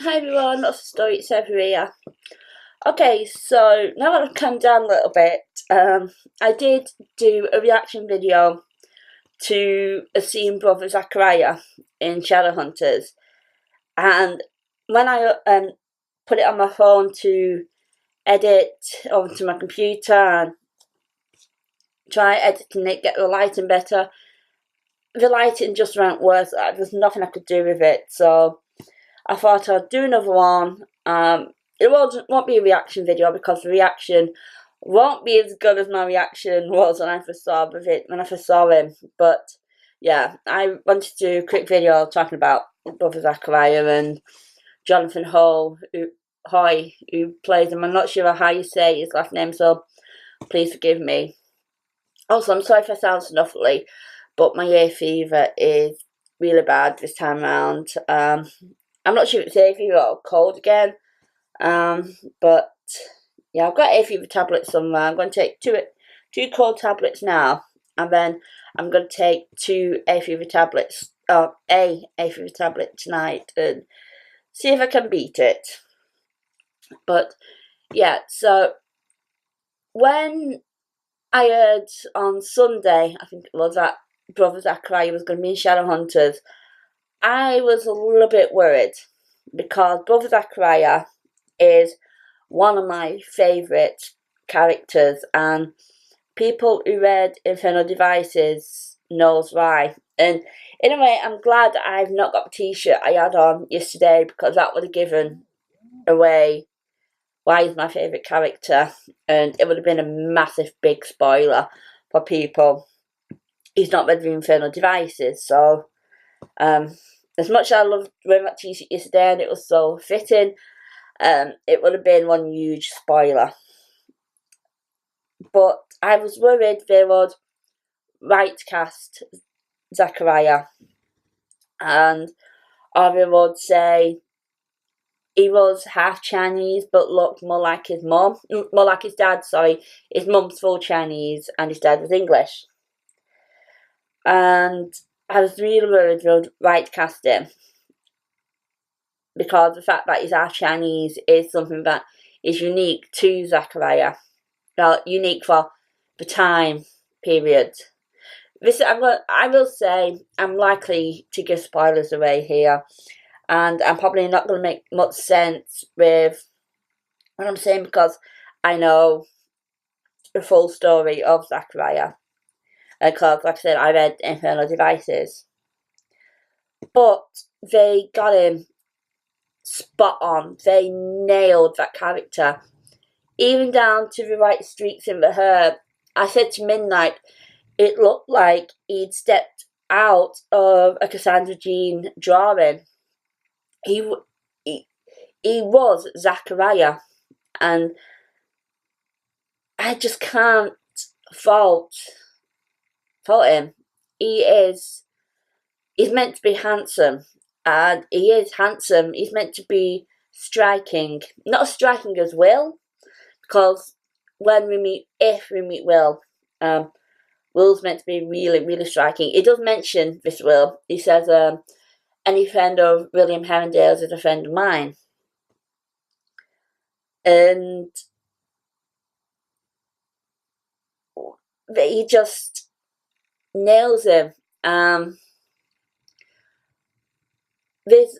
Hi everyone, lots of story, it's Zachariah. Okay, so now that I've calmed down a little bit, I did do a reaction video to a scene Brother Zachariah in Shadowhunters, and when I put it on my phone to edit onto my computer and try editing it, get the lighting better, the lighting just went worse. There's nothing I could do with it, so I thought I'd do another one. It won't be a reaction video because the reaction won't be as good as my reaction was when I first saw him. But yeah, I wanted to do a quick video talking about Brother Zachariah and Jonathan Hoy, who plays him. I'm not sure how you say his last name, so please forgive me. Also, I'm sorry if I sound snuffly, but my hay fever is really bad this time around. I'm not sure if it's hay fever or cold again. But yeah, I've got hay fever tablets somewhere. I'm going to take two cold tablets now, and then I'm going to take two hay fever tablets, a hay fever tablet tonight, and see if I can beat it. But yeah, so when I heard on Sunday, I think it was, that Brother Zachariah was going to be in Shadowhunters, I was a little bit worried because Brother Zachariah is one of my favourite characters, and people who read Infernal Devices knows why. And in a way, I'm glad that I've not got the t-shirt I had on yesterday, because that would have given away why he's my favourite character, and it would have been a massive big spoiler for people who's not read the Infernal Devices. So as much as I loved wearing that t-shirt yesterday and it was so fitting, it would have been one huge spoiler. But I was worried they would right cast Zachariah, and or they would say he was half Chinese but looked more like his mum, more like his dad, sorry. His mum's full Chinese and his dad was English. And I was really worried they would right cast him, because the fact that he's half Chinese is something that is unique to Zachariah. Well, unique for the time period. I will say I'm likely to give spoilers away here, and I'm probably not going to make much sense with what I'm saying, because I know the full story of Zachariah, because like I said, I read Infernal Devices. But they got him spot on. They nailed that character, even down to the white streaks in the hair. I said to Midnight, it looked like he'd stepped out of a Cassandra Jean drawing. He was Zachariah, and I just can't fault him. He's meant to be handsome, and he is handsome. He's meant to be striking, not striking as Will, because if we meet Will, Will's meant to be really, really striking. He does mention this Will. He says, any friend of William Herondale's is a friend of mine. And he just nails him. There's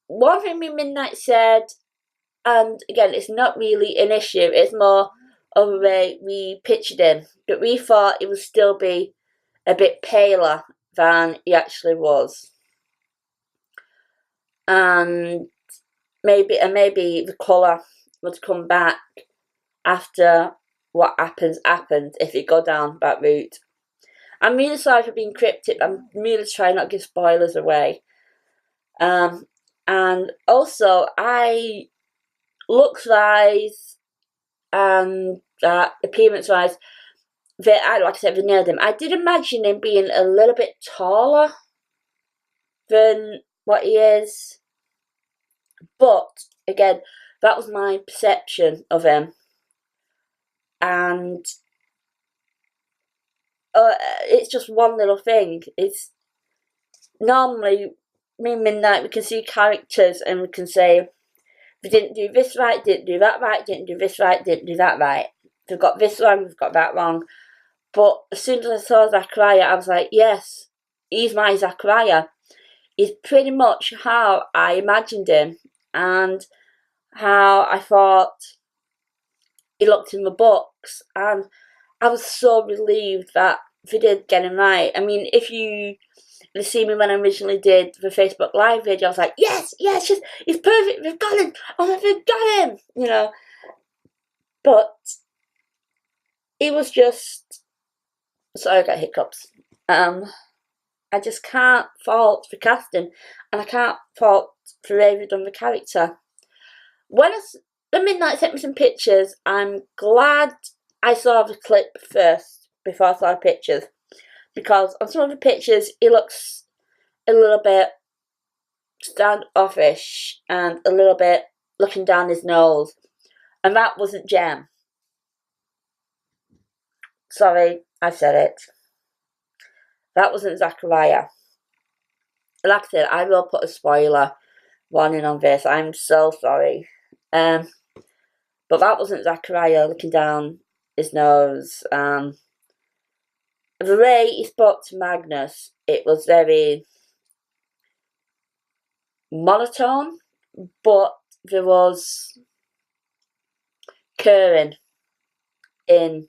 one thing me Midnight said, and again, it's not really an issue, it's more of a way we pictured him, but we thought he would still be a bit paler than he actually was. And maybe the colour would come back after what happens if you go down that route. I'm really sorry for being cryptic, but I'm really trying not to give spoilers away. And also, looks-wise and appearance-wise, like I said, they nailed him. I did imagine him being a little bit taller than what he is, but again, that was my perception of him. And it's just one little thing. It's normally Midnight, we can see characters and we can say, we didn't do this right, didn't do that right, didn't do this right, didn't do that right. We've got this wrong, we've got that wrong. But as soon as I saw Zachariah, I was like, yes, he's my Zachariah. He's pretty much how I imagined him and how I thought he looked in the books. And I was so relieved that they did get him right. I mean, if you see me when I originally did the Facebook Live video, I was like, yes, he's perfect, we've got him, we've got him, you know. But it was just, sorry, I got hiccups. I just can't fault the casting, and I can't fault for whoever done the character. When the Midnight sent me some pictures, I'm glad I saw the clip first before I saw the pictures, because on some of the pictures he looks a little bit standoffish and a little bit looking down his nose, and that wasn't Jem. Sorry, I said it. That wasn't Zachariah. Like I said, I will put a spoiler warning on this. I'm so sorry. But that wasn't Zachariah looking down his nose. The way he spoke to Magnus, it was very monotone, but there was caring in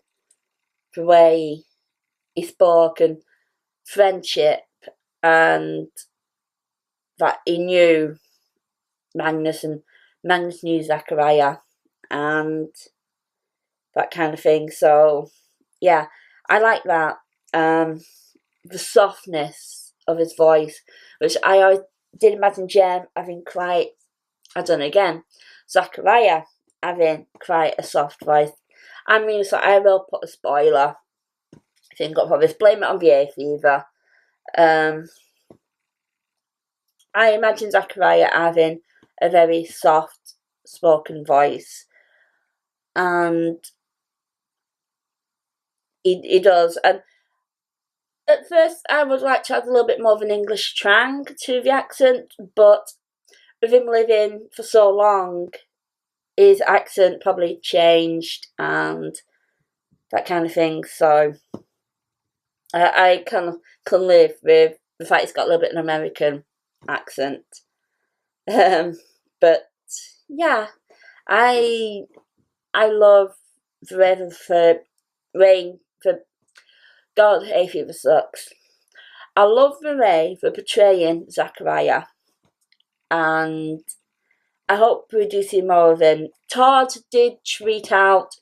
the way he spoke, and friendship, and that he knew Magnus and Magnus knew Zachariah and that kind of thing. So yeah, I like that. The softness of his voice, which I always did imagine Jem having quite, I don't know, again, Zachariah having quite a soft voice. I mean, so I will put a spoiler. I think I've got this. Blame it on the hay fever. I imagine Zachariah having a very soft spoken voice, and he does. And at first I would like to add a little bit more of an English twang to the accent, but with him living for so long, his accent probably changed and that kind of thing. So I can live with the fact he's got a little bit of an American accent. But yeah, I love the Raven for Rain for God, hay fever sucks. I love the Ray for portraying Zachariah, and I hope we do see more of him. Todd did tweet out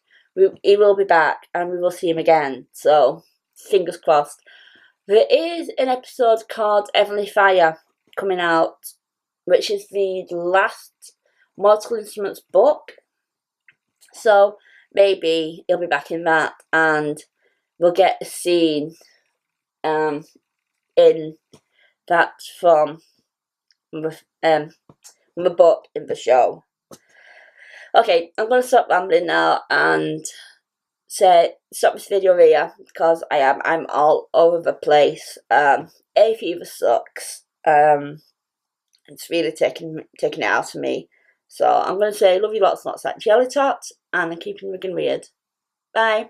he will be back and we will see him again, so fingers crossed. There is an episode called Heavenly Fire coming out, which is the last Mortal Instruments book, so maybe he'll be back in that and we'll get a scene in that from the book in the show. Okay, I'm going to stop rambling now and stop this video here, because I'm all over the place. Hay fever sucks. It's really taking it out of me. So I'm going to say love you lots and lots like jelly tots, and I'm keeping rigging weird. Bye.